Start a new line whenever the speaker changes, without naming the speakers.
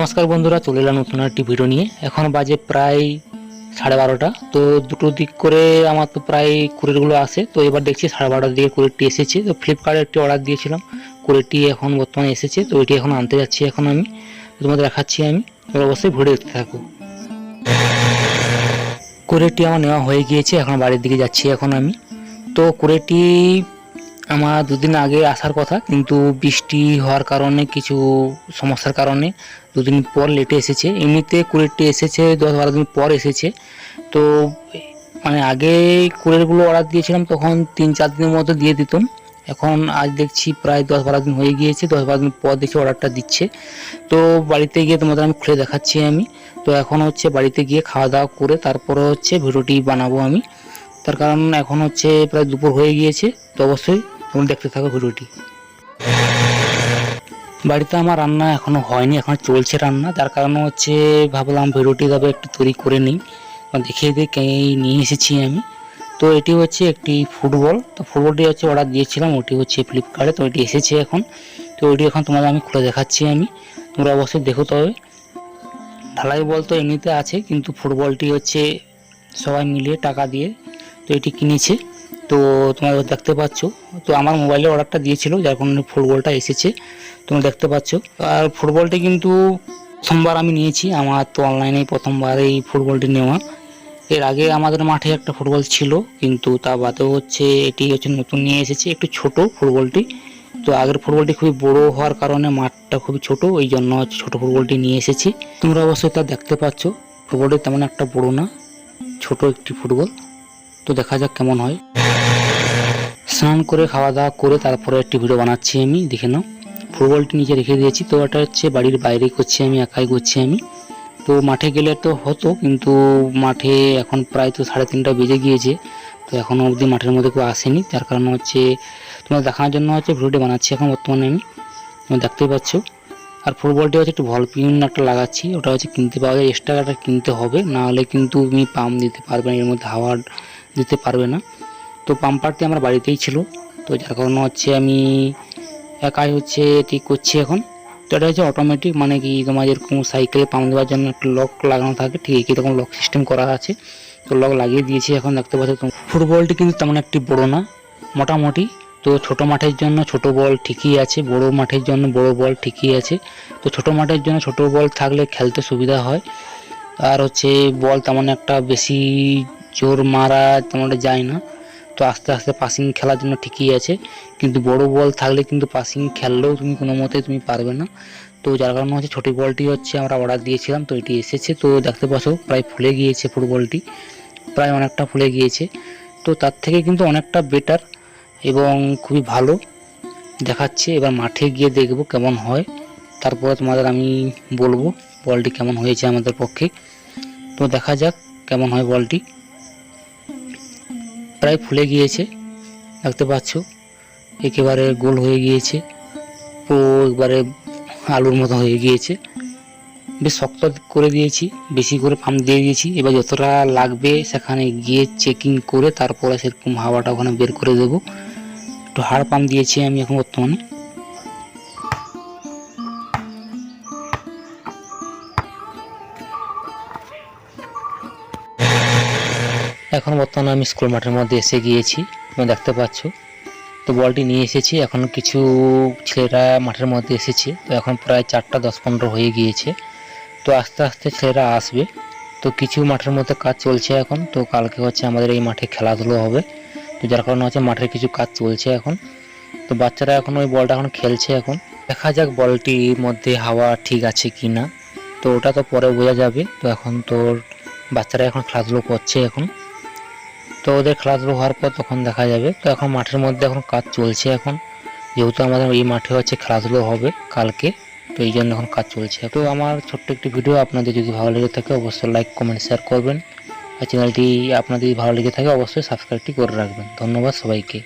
নমস্কার বন্ধুরা, চলে এলাম নতুন একটি ভিডিও নিয়ে। এখন বাজে প্রায় 12:30। তো দুটো দিক করে আমার তো প্রায় কুরিয়ারগুলো আসে। তো এবার দেখছি 12:30 দিকে কুরিয়ারটি এসেছে। তো ফ্লিপকার্টে একটি অর্ডার দিয়েছিলাম, কুরিয়ারটি এখন বর্তমানে এসেছে। তো এটি এখন আনতে যাচ্ছি। এখন আমি তোমাদের দেখাচ্ছি, আমি তোমরা অবশ্যই ভিডিও দেখতে থাকো। কুরিয়ারটি আমার নেওয়া হয়ে গিয়েছে, এখন বাড়ির দিকে যাচ্ছি এখন আমি। তো কুরিয়ারটি আমার দুদিন আগে আসার কথা, কিন্তু বৃষ্টি হওয়ার কারণে, কিছু সমস্যার কারণে দুদিন পর লেটে এসেছে। এমনিতে কুরিয়ারটি এসেছে 10-12 দিন পর এসেছে। তো মানে আগে কুরিয়ারগুলো অর্ডার দিয়েছিলাম তখন 3-4 দিনের মধ্যে দিয়ে দিতাম। এখন আজ দেখছি প্রায় 10-12 দিন হয়ে গিয়েছে, 10-12 দিন পর দেখছি অর্ডারটা দিচ্ছে। তো বাড়িতে গিয়ে তোমাদের আমি খুলে দেখাচ্ছি আমি। তো এখন হচ্ছে বাড়িতে গিয়ে খাওয়া দাওয়া করে তারপরে হচ্ছে ভিডিওটি বানাবো আমি। তার কারণ এখন হচ্ছে প্রায় দুপুর হয়ে গিয়েছে। তো অবশ্যই তোমরা দেখতে থাকো ভিডিওটি। বাড়িতে আমার রান্না এখনো হয়নি, এখন চলছে রান্না। তার কারণে হচ্ছে ভাবলাম ভিডিওটি তবে একটু তৈরি করে নিই, দেখিয়ে দিই কে নিয়ে এসেছি আমি। তো এটি হচ্ছে একটি ফুটবল। তো ফুটবলটি হচ্ছে অর্ডার দিয়েছিলাম, ওটি হচ্ছে ফ্লিপকার্টে। তো এটি এসেছে এখন। তো ওইটি এখন তোমাদের আমি খুলে দেখাচ্ছি আমি, তোমরা অবশ্যই দেখো। তবে ঢালাই বল তো এমনিতে আছে, কিন্তু ফুটবলটি হচ্ছে সবাই মিলিয়ে টাকা দিয়ে তো এটি কিনেছে। তো তোমরা দেখতে পাচ্ছ, তো আমার মোবাইলে অর্ডারটা দিয়েছিল, যার কারণে ফুটবলটা এসেছে তোমরা দেখতে পাচ্ছ। আর ফুটবলটি কিন্তু প্রথমবার আমি নিয়েছি, আমার তো অনলাইনে প্রথমবার এই ফুটবলটি নেওয়া। এর আগে আমাদের মাঠে একটা ফুটবল ছিল, কিন্তু তা বাদেও হচ্ছে এটি হচ্ছে নতুন নিয়ে এসেছে, একটু ছোট ফুটবলটি। তো আগের ফুটবলটি খুবই বড় হওয়ার কারণে মাঠটা খুবই ছোট, ওই জন্য হচ্ছে ছোট ফুটবলটি নিয়ে এসেছি। তোমরা অবশ্যই তা দেখতে পাচ্ছ, ফুটবলটি তেমন একটা বড় না, ছোট একটি ফুটবল। তো দেখা যাক কেমন হয়। স্নান করে খাওয়া দাওয়া করে তারপরে একটি ভিডিও বানাচ্ছি আমি, দেখে নাও। ফুটবলটি নিচে রেখে দিয়েছি। তো এটা হচ্ছে বাড়ির বাইরে করছি আমি, একাই করছি আমি। তো মাঠে গেলে তো হতো, কিন্তু মাঠে এখন প্রায় তো 3:30 বেজে গিয়েছে। তো এখনও অবধি মাঠের মধ্যে কেউ আসেনি, যার কারণে হচ্ছে তোমার দেখানোর জন্য হচ্ছে ভিডিওটি বানাচ্ছি এখন বর্তমানে আমি, তোমরা দেখতেই পাচ্ছ। আর ফুটবলটি হচ্ছে একটু ভল পিন একটা লাগাচ্ছি, ওটা হচ্ছে কিনতে পাওয়া যায়, এক্সট্রা একটা কিনতে হবে, না হলে কিন্তু তুমি পাম্প দিতে পারবে না, এর মধ্যে হাওয়া দিতে পারবে না। তো পাম্পারটি আমার বাড়িতেই ছিল, তো যার কারণে হচ্ছে আমি একাই হচ্ছে ঠিক করছি এখন। তো এটা হচ্ছে অটোমেটিক, মানে কি তোমার যেরকম সাইকেলে পাম্প দেওয়ার জন্য একটা লক লাগানো থাকে, ঠিক এরকম লক সিস্টেম করা আছে। তো লক লাগিয়ে দিয়েছি এখন, দেখতে পাচ্ছ। ফুটবলটি কিন্তু তেমন একটি বড় না, মোটামুটি। তো ছোট মাঠের জন্য ছোট বল ঠিকই আছে, বড় মাঠের জন্য বড় বল ঠিকই আছে। তো ছোট মাঠের জন্য ছোট বল থাকলে খেলতে সুবিধা হয়। আর হচ্ছে বল তেমন একটা বেশি জোর মারা তেমন যায় না। তো আস্তে আস্তে পাসিং খেলার জন্য ঠিকই আছে, কিন্তু বড় বল থাকলে কিন্তু পাসিং খেললেও তুমি কোনো মতে তুমি পারবে না। তো যার কারণে হচ্ছে ছোটো বলটি হচ্ছে আমরা অর্ডার দিয়েছিলাম, তো এটি এসেছে। তো দেখতে পাচ্ছ প্রায় ফুলে গিয়েছে ফুটবলটি, প্রায় অনেকটা ফুলে গিয়েছে। তো তার থেকে কিন্তু অনেকটা বেটার এবং খুবই ভালো দেখাচ্ছে। এবার মাঠে গিয়ে দেখব কেমন হয়, তারপরে তোমাদের আমি বলবো বলটি কেমন হয়েছে আমাদের পক্ষে। তো দেখা যাক কেমন হয় বলটি। প্রায় ফুলে গিয়েছে, দেখতে পাচ্ছ, একেবারে গোল হয়ে গিয়েছে, পুরো একবারে আলুর মতো হয়ে গিয়েছে। বেশ শক্ত করে দিয়েছি, বেশি করে পাম্প দিয়ে দিয়েছি। এবার যতটা লাগবে সেখানে গিয়ে চেকিং করে তারপরে সেরকম হাওয়াটা ওখানে বের করে দেবো। একটু হাড় পাম্প দিয়েছি আমি এখন বর্তমানে। এখন বর্তমানে আমি স্কুল মাঠের মধ্যে এসে গিয়েছি, তুমি দেখতে পাচ্ছ। তো বলটি নিয়ে এসেছি, এখন কিছু ছেলেরা মাঠের মধ্যে এসেছে। তো এখন প্রায় 4টা 10-15 হয়ে গিয়েছে। তো আস্তে আস্তে ছেলেরা আসবে। তো কিছু মাঠের মধ্যে কাজ চলছে এখন। তো কালকে হচ্ছে আমাদের এই মাঠে খেলাধুলো হবে, তো যার কারণে হচ্ছে মাঠের কিছু কাজ চলছে এখন। তো বাচ্চারা এখন ওই বলটা এখন খেলছে এখন। দেখা যাক বলটির মধ্যে হাওয়া ঠিক আছে কি না, তো ওটা তো পরে বোঝা যাবে। তো এখন তোর বাচ্চারা এখন খেলাধুলো করছে এখন, তো ওদের খেলাধুলো হওয়ার পর তখন দেখা যাবে। তো এখন মাঠের মধ্যে এখন কাজ চলছে এখন, যেহেতু আমাদের এই মাঠে হচ্ছে খেলাধুলো হবে কালকে, তো এই জন্য এখন কাজ চলছে। তো আমার ছোট্ট একটি ভিডিও আপনাদের যদি ভালো লেগে থাকে অবশ্যই লাইক কমেন্ট শেয়ার করবেন, আর চ্যানেলটি আপনাদের ভালো লেগে থাকে অবশ্যই সাবস্ক্রাইবটি করে রাখবেন। ধন্যবাদ সবাইকে।